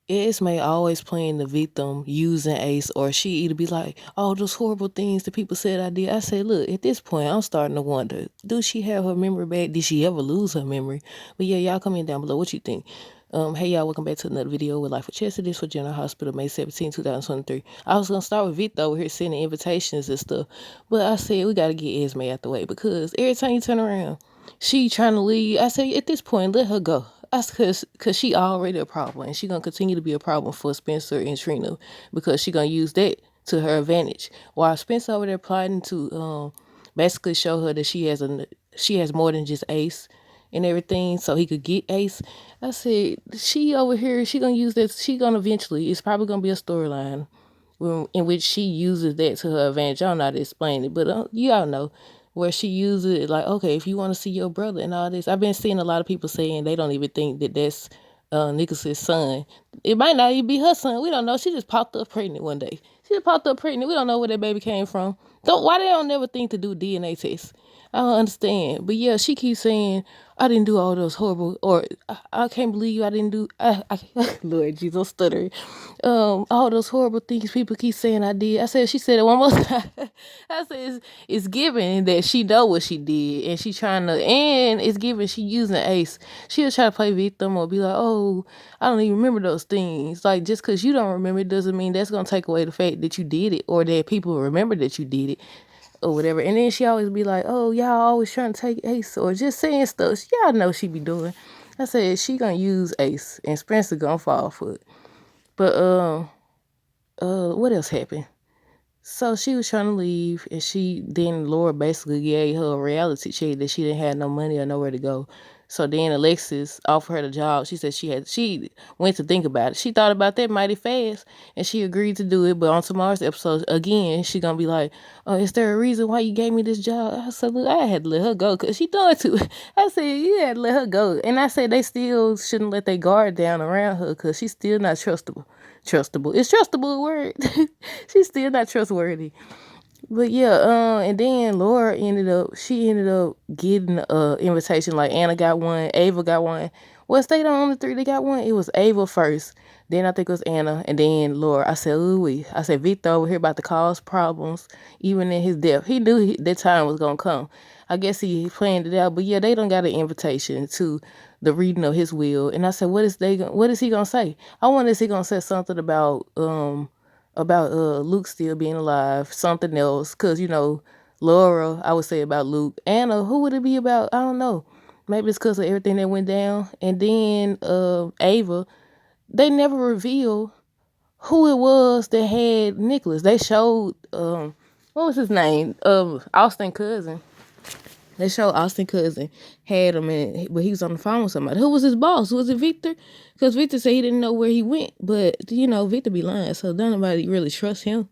Esme always playing the victim using Ace, or she either be like, "Oh, those horrible things that people said I did." I say, look, at this point, I'm starting to wonder, do she have her memory back? Did she ever lose her memory? But yeah, y'all comment down below what you think. Hey y'all, welcome back to another video with Life with Chester. This for General Hospital, May 17, 2023. I was gonna start with Victor over here sending invitations and stuff, but I said we gotta get Esme out the way because every time you turn around, she trying to leave. I say at this point, let her go. That's cause she already a problem, and she gonna continue to be a problem for Spencer and Trina because she gonna use that to her advantage. While Spencer over there plotting to basically show her that she has more than just Ace and everything, so he could get Ace. I said she over here, she gonna use that. She gonna eventually. It's probably gonna be a storyline in which she uses that to her advantage. I don't know how to explain it, but you all know where she uses it like, okay, if you want to see your brother and all this. I've been seeing a lot of people saying they don't even think that that's Nicholas's son. It might not even be her son. We don't know. She just popped up pregnant one day. She just popped up pregnant. We don't know where that baby came from. Why they don't never think to do DNA tests? I don't understand. But yeah, she keeps saying, I didn't do all those horrible, or I can't believe I didn't do, Lord Jesus, I'm stuttering. All those horrible things people keep saying I did. She said it one more time. I said it's given that she know what she did, and she trying to, and it's given she using Ace. She'll try to play victim or be like, oh, I don't even remember those things. Like, just because you don't remember it doesn't mean that's gonna take away the fact that you did it or that people remember that you did it or whatever. And then she always be like, oh, y'all always trying to take Ace or just saying stuff. Y'all know she be doing. I said she gonna use Ace and Spencer gonna fall for it. But what else happened? So she was trying to leave, and then Laura basically gave her a reality check that she didn't have no money or nowhere to go. So then Alexis offered her the job. She said she went to think about it. She thought about that mighty fast, and she agreed to do it. But on tomorrow's episode, again, she gonna be like, "Oh, is there a reason why you gave me this job?" I said, "Look, I had to let her go because she done too." I said, "You had to let her go," and I said they still shouldn't let their guard down around her because she's still not trustable. Trustable. Is trustable a word? She's still not trustworthy. But yeah, and then Laura ended up getting a invitation. Like Anna got one, Ava got one. Well, stayed on the three that got one. It was Ava first. Then I think it was Anna, and then Laura. I said, ooh, I said, Victor over here about to cause problems, even in his death. He knew that time was gonna come. I guess he planned it out. But yeah, they don't got an invitation to the reading of his will. And I said, what is he gonna say? I wonder if he gonna say something about Luke still being alive, something else, because Laura, I would say about Luke. Anna, who would it be about? I don't know. Maybe it's because of everything that went down. And then Ava, they never revealed who it was that had Nicholas. They showed what was his name? Austin cousin. They showed Austin cousin had him, but he was on the phone with somebody. Who was his boss? Was it Victor? Because Victor said he didn't know where he went, but Victor be lying, so nobody really trust him.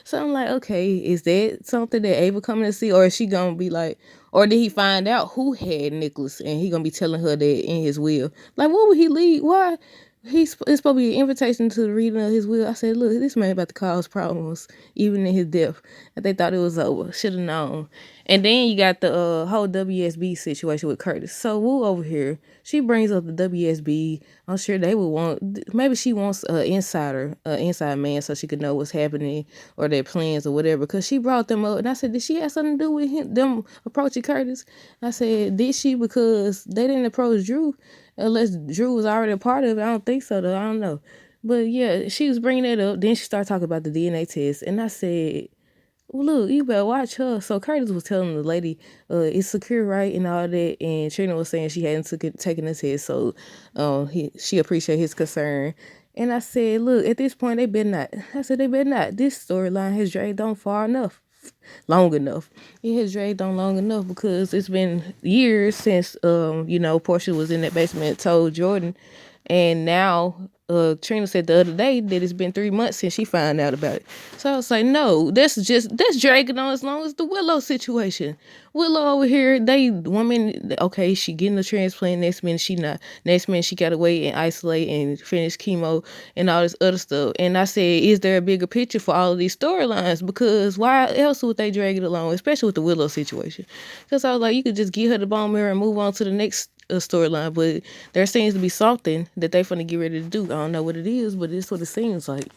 So I'm like, okay, is that something that Ava coming to see, or is she gonna be like, or did he find out who had Nicholas and he gonna be telling her that in his will? Like, what would he leave? Why? It's supposed to be an invitation to the reading of his will. I said, look, this man about to cause problems, even in his death. And they thought it was over. Should have known. And then you got the whole WSB situation with Curtis. So Wu over here, she brings up the WSB. I'm sure they would want, maybe she wants an inside man, so she could know what's happening or their plans or whatever. Because she brought them up. And I said, did she have something to do with them approaching Curtis? I said, did she? Because they didn't approach Drew. Unless Drew was already a part of it. I don't think so, though. I don't know. But yeah, she was bringing it up. Then she started talking about the DNA test. And I said, well, look, you better watch her. So Curtis was telling the lady, it's secure, right? And all that. And Trina was saying she hadn't taken the test. So she appreciated his concern. And I said, look, at this point, they better not. I said, they better not. This storyline has dragged on long enough. It has dragged on long enough because it's been years since Portia was in that basement, told Jordan, and now Trina said the other day that it's been 3 months since she found out about it. So I was like, no, that's dragging on as long as the Willow situation. Willow over here, okay, she getting a transplant, next minute she not. Next minute she gotta wait and isolate and finish chemo and all this other stuff. And I said, is there a bigger picture for all of these storylines? Because why else would they drag it along, especially with the Willow situation? Because I was like, you could just give her the bone marrow and move on to the next storyline, but there seems to be something that they finna get ready to do. I don't know what it is, but it's what it seems like.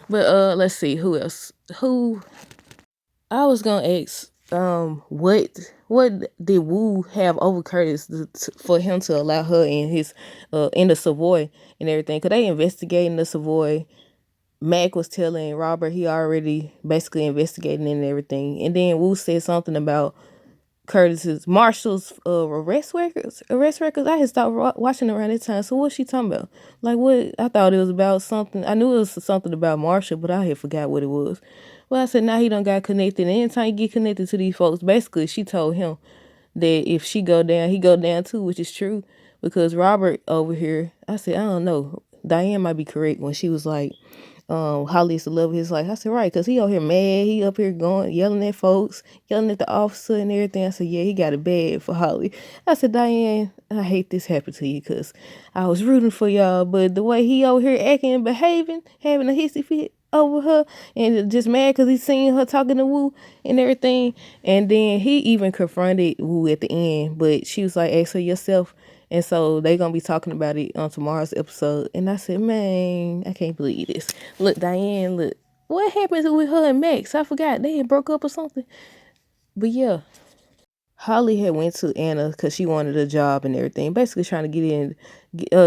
But let's see who else. Who I was gonna ask, what did Wu have over Curtis for him to allow her in his in the Savoy and everything? Cause they investigating the Savoy. Mac was telling Robert he already basically investigating and everything, and then Wu said something about Curtis's Marshall's arrest records. I had stopped watching around that time. So what's she talking about? Like what? I thought it was about something. I knew it was something about Marshall, but I had forgot what it was. Well, I said now he done got connected. And anytime you get connected to these folks, basically she told him that if she go down, he go down too, which is true. Because Robert over here, I said I don't know. Diane might be correct when she was like, Holly's the love of his life. I said, right, because he out here mad. He up here going, yelling at folks, yelling at the officer and everything. I said, yeah, he got it bad for Holly. I said, Diane, I hate this happened to you because I was rooting for y'all, but the way he over here acting and behaving, having a hissy fit over her and just mad because he seen her talking to Wu and everything. And then he even confronted Wu at the end, but she was like, ask her yourself. And so they gonna be talking about it on tomorrow's episode. And I said, man, I can't believe this. Look, Diane, look, what happened with her and Max? I forgot. They had broke up or something. But yeah, Holly had went to Anna because she wanted a job and everything. Basically trying to get in.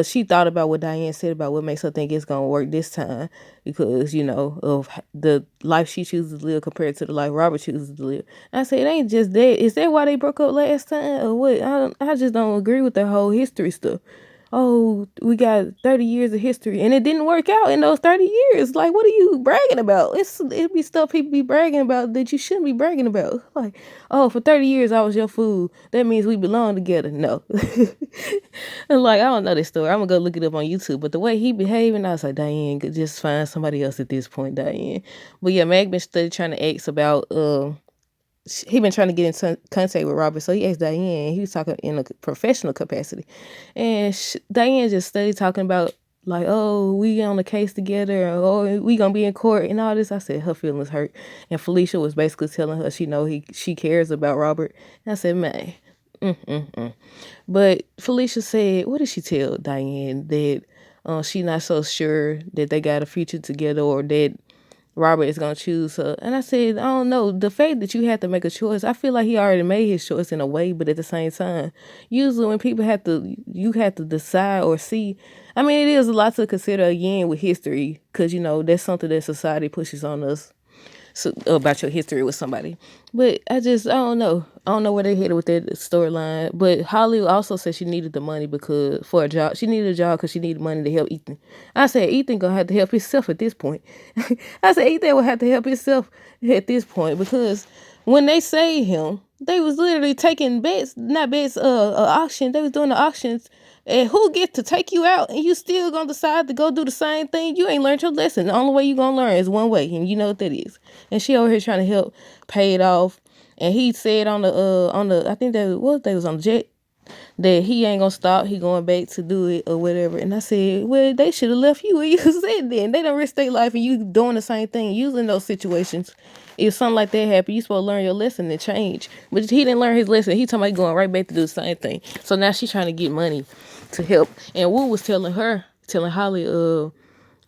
She thought about what Diane said about what makes her think it's going to work this time. Because, of the life she chooses to live compared to the life Robert chooses to live. I said, it ain't just that. Is that why they broke up last time? Or what? I just don't agree with the whole history stuff. Oh, we got 30 years of history and it didn't work out in those 30 years. Like, what are you bragging about? It be stuff people be bragging about that you shouldn't be bragging about. Like, oh, for 30 years I was your fool. That means we belong together. No. And like, I don't know this story. I'm gonna go look it up on YouTube. But the way he behaving, I was like, Diane, just find somebody else at this point, Diane. But yeah, Mag been study trying to ask about he been trying to get in contact with Robert, so he asked Diane. He was talking in a professional capacity, and Diane just studied talking about like, oh, we on the case together, or oh, we gonna be in court and all this. I said her feelings hurt, and Felicia was basically telling her she cares about Robert. And I said, man, But Felicia said, what did she tell Diane that she not so sure that they got a future together or that Robert is gonna choose her. And I said, I don't know. The fact that you had to make a choice, I feel like he already made his choice in a way, but at the same time, usually when people you have to decide or see. I mean, it is a lot to consider again with history, because that's something that society pushes on us. So, about your history with somebody. But I don't know. I don't know where they headed with that storyline. But Holly also said she needed the money for a job. She needed a job because she needed money to help Ethan. I said Ethan gonna have to help himself at this point. I said Ethan will have to help himself at this point, because when they saved him, they was literally taking bets, not bets, auction. They was doing the auctions. And who gets to take you out and you still gonna decide to go do the same thing? You ain't learned your lesson. The only way you gonna learn is one way, and you know what that is. And she over here trying to help pay it off. And he said on the I think that was on the jet, that he ain't gonna stop. He going back to do it or whatever. And I said, well, they should have left you where you said then. They don't risk their life and you doing the same thing. Usually in those situations, if something like that happen, you supposed to learn your lesson and change. But he didn't learn his lesson. He talking about going right back to do the same thing. So now she's trying to get money to help. And Wu was telling Holly,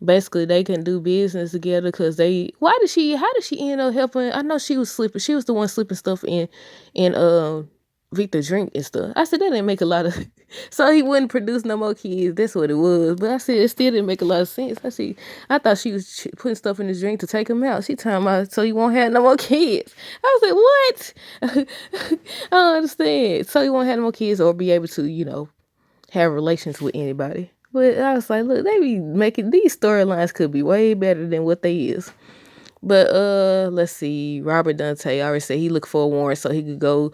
basically they can do business together because how did she end up helping? I know she was slipping. She was the one slipping stuff in Victor drink and stuff. I said that didn't make a lot of so he wouldn't produce no more kids. That's what it was. But I said it still didn't make a lot of sense. I thought she was putting stuff in his drink to take him out. She talking about so he won't have no more kids. I was like, what? I don't understand. So he won't have no more kids or be able to, have relations with anybody. But I was like, look, they be making these storylines could be way better than what they is. But let's see. Robert Dante already said he looked for a warrant so he could go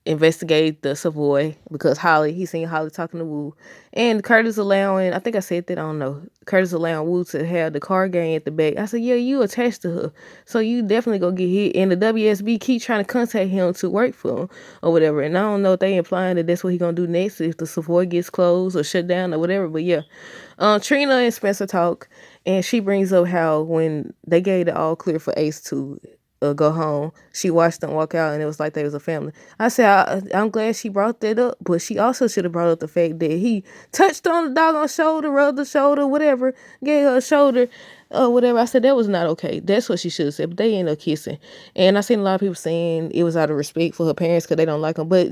investigate the Savoy, because he seen Holly talking to Wu, and Curtis allowing, I think I said that, I don't know, Curtis allowing Wu to have the car gang at the back. I said, yeah, you attached to her, so you definitely gonna get hit. And the WSB keep trying to contact him to work for him or whatever. And I don't know if they implying that that's what he gonna do next if the Savoy gets closed or shut down or whatever. But yeah, Trina and Spencer talk, and she brings up how when they gave the all clear for Ace to go home. She watched them walk out, and it was like they was a family. I said, I'm glad she brought that up, but she also should have brought up the fact that he touched on the doggone shoulder, rubbed the shoulder, whatever, gave her a shoulder, whatever. I said that was not okay. That's what she should have said. But they ended up kissing, and I seen a lot of people saying it was out of respect for her parents because they don't like them. But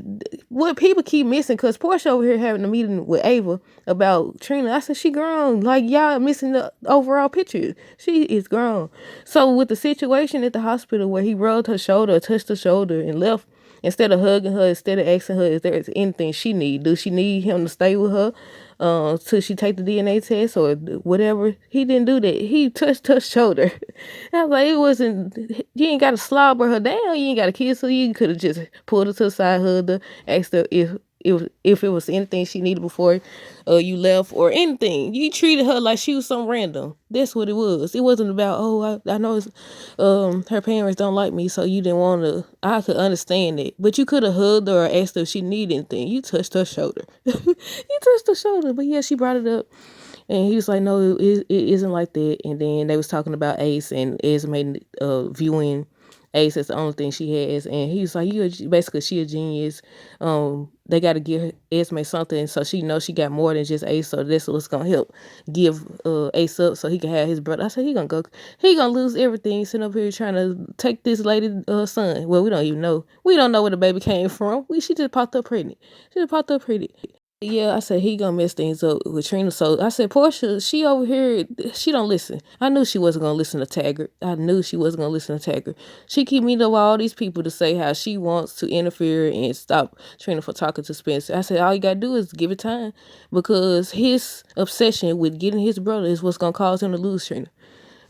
what people keep missing, because Portia over here having a meeting with Ava about Trina. I said she grown. Like y'all missing the overall picture. She is grown. So with the situation at the hospital where he rubbed her shoulder, or touched her shoulder, and left, instead of hugging her, instead of asking her if there's anything she need, do she need him to stay with her till she take the DNA test or whatever? He didn't do that. He touched her shoulder. I was like, it wasn't. You ain't got to slobber her down. You ain't got to kiss her. You could have just pulled her to the side, hugged her, asked her if it was anything she needed before you left or anything. You treated her like she was some random. That's what it was. It wasn't about, oh, I know it's, her parents don't like me, so you didn't want to. I could understand it, but you could have hugged her or asked her if she needed anything. You touched her shoulder. You touched her shoulder. But yeah, she brought it up, and he was like, no, it isn't like that. And then they was talking about Ace, and Esme viewing Ace as the only thing she has, and he was like, basically she a genius. They got to give Esme something so she knows she got more than just Ace, so that's what's gonna help give Ace up so he can have his brother. I said he gonna lose everything sitting up here trying to take this lady son. Well, we don't even know. We don't know where the baby came from. She just popped up pregnant. Yeah, I said he gonna mess things up with Trina. So I said, Portia, she over here, she don't listen. I knew she wasn't gonna listen to Taggart. She keep meeting up with all these people to say how she wants to interfere and stop Trina from talking to Spencer. I said, all you gotta do is give it time, because his obsession with getting his brother is what's gonna cause him to lose Trina.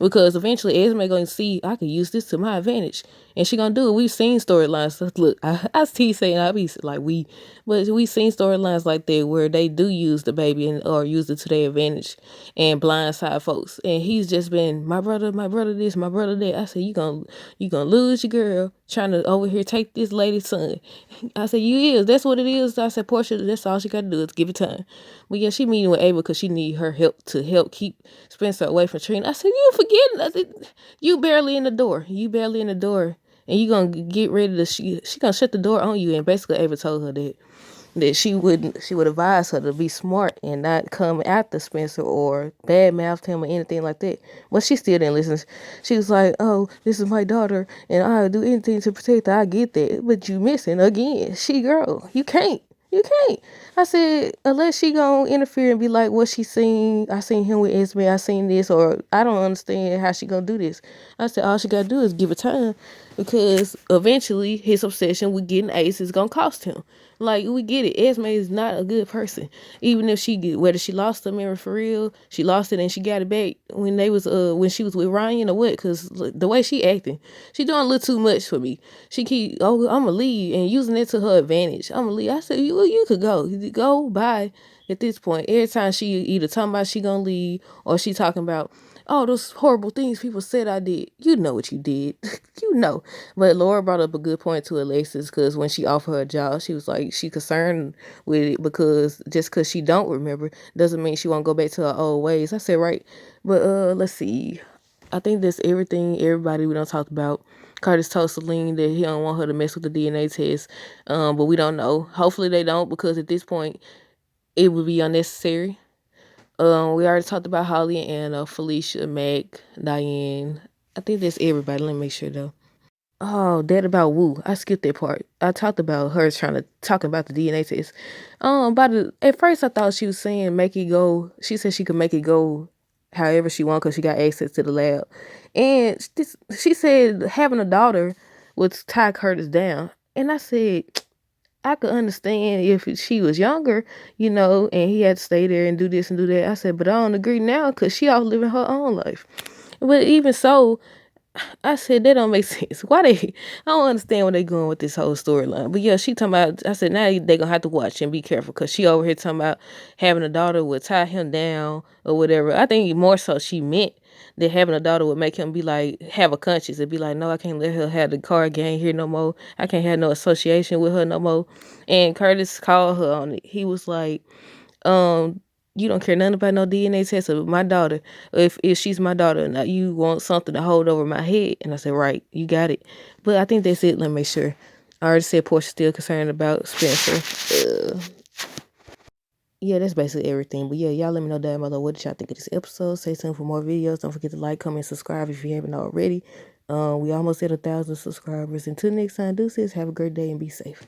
Because eventually Esme going to see, I could use this to my advantage. And she going to do it. We've seen storylines. So look, I see saying I be like but we've seen storylines like that where they do use the baby or use it to their advantage and blindside folks. And he's just been, my brother this, my brother that. I said, you gonna lose your girl trying to over here take this lady's son. I said, you is. That's what it is. I said, Portia, that's all she got to do is give it time. But yeah, she meeting with Ava because she need her help to help keep Spencer away from Trina. I said, you forgetting? I said, you barely in the door. And you gonna get ready to, she gonna shut the door on you. And basically Ava told her that she would advise her to be smart and not come after Spencer or badmouth him or anything like that. But she still didn't listen. She was like, oh, this is my daughter and I'll do anything to protect her. I get that. But you missing again. She girl. You can't. I said, unless she gonna interfere and be like, what she seen, I seen him with Esme, I seen this, or I don't understand how she gonna do this. I said, all she gotta do is give it time, because eventually his obsession with getting Ace is gonna cost him. Like, we get it. Esme is not a good person. Even if whether she lost her memory for real, she lost it and she got it back when when she was with Ryan or what, because the way she acting, she doing a little too much for me. She keep, oh, I'm gonna leave, and using it to her advantage. I'm gonna leave. I said, you could go. Go, bye. At this point, every time she either talking about she gonna leave or she talking about, oh, those horrible things people said I did. You know what you did. You know. But Laura brought up a good point to Alexis, because when she offered her a job, she was like, she concerned with it because just because she don't remember doesn't mean she won't go back to her old ways. I said, right. But let's see. I think that's everything everybody we don't talk about. Curtis told Celine that he don't want her to mess with the DNA test, but we don't know. Hopefully they don't, because at this point it would be unnecessary. We already talked about Holly and Anna, Felicia, Meg, Diane. I think that's everybody. Let me make sure though. Oh, that about Wu. I skipped that part. I talked about her trying to talk about the DNA test. At first I thought she was saying make it go. She said she could make it go however she want because she got access to the lab. And she said having a daughter would tie Curtis down. And I said, I could understand if she was younger, and he had to stay there and do this and do that. I said, but I don't agree now because she out living her own life. But even so, I said, that don't make sense. I don't understand where they going with this whole storyline. But yeah, she talking about, I said, now they going to have to watch and be careful because she over here talking about having a daughter would tie him down or whatever. I think more so she meant that having a daughter would make him be like, have a conscience and be like, no, I can't let her have the card game here no more. I can't have no association with her no more. And Curtis called her on it. He was like, You don't care nothing about no DNA test of my daughter. If she's my daughter and you want something to hold over my head. And I said, right, you got it. But I think that's it. Let me make sure. I already said Portia still concerned about Spencer. Yeah, that's basically everything. But yeah, y'all let me know down below what did y'all think of this episode. Stay tuned for more videos. Don't forget to like, comment, subscribe if you haven't already. We almost at 1,000 subscribers. Until next time, deuces. Have a great day and be safe.